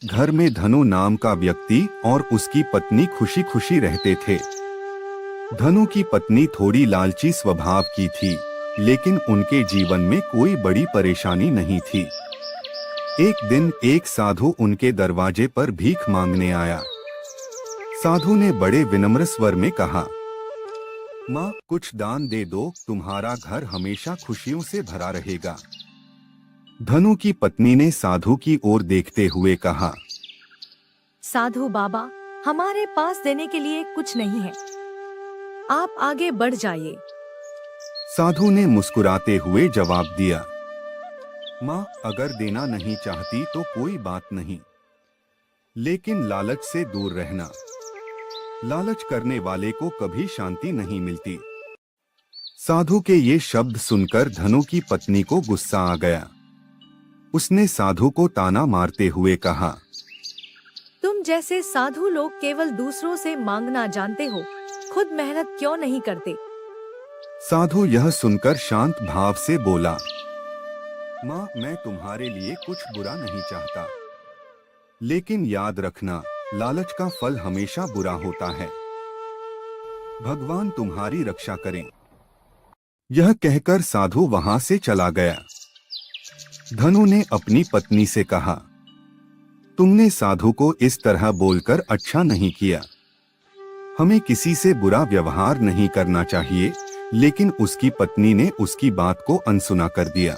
घर में धनु नाम का व्यक्ति और उसकी पत्नी खुशी खुशी रहते थे। धनु की पत्नी थोड़ी लालची स्वभाव की थी, लेकिन उनके जीवन में कोई बड़ी परेशानी नहीं थी। एक दिन एक साधु उनके दरवाजे पर भीख मांगने आया। साधु ने बड़े विनम्र स्वर में कहा, माँ, कुछ दान दे दो, तुम्हारा घर हमेशा खुशियों से भरा रहेगा। धनु की पत्नी ने साधु की ओर देखते हुए कहा, साधु बाबा, हमारे पास देने के लिए कुछ नहीं है, आप आगे बढ़ जाइए। साधु ने मुस्कुराते हुए जवाब दिया, माँ, अगर देना नहीं चाहती तो कोई बात नहीं, लेकिन लालच से दूर रहना। लालच करने वाले को कभी शांति नहीं मिलती। साधु के ये शब्द सुनकर धनु की पत्नी को गुस्सा आ गया। उसने साधु को ताना मारते हुए कहा, तुम जैसे साधु लोग केवल दूसरों से मांगना जानते हो, खुद मेहनत क्यों नहीं करते? साधु यह सुनकर शांत भाव से बोला, माँ, मैं तुम्हारे लिए कुछ बुरा नहीं चाहता, लेकिन याद रखना, लालच का फल हमेशा बुरा होता है। भगवान तुम्हारी रक्षा करें। यह कहकर साधु वहां से चला गया। धनु ने अपनी पत्नी से कहा, तुमने साधु को इस तरह बोलकर अच्छा नहीं किया। हमें किसी से बुरा व्यवहार नहीं करना चाहिए, लेकिन उसकी पत्नी ने उसकी बात को अनसुना कर दिया।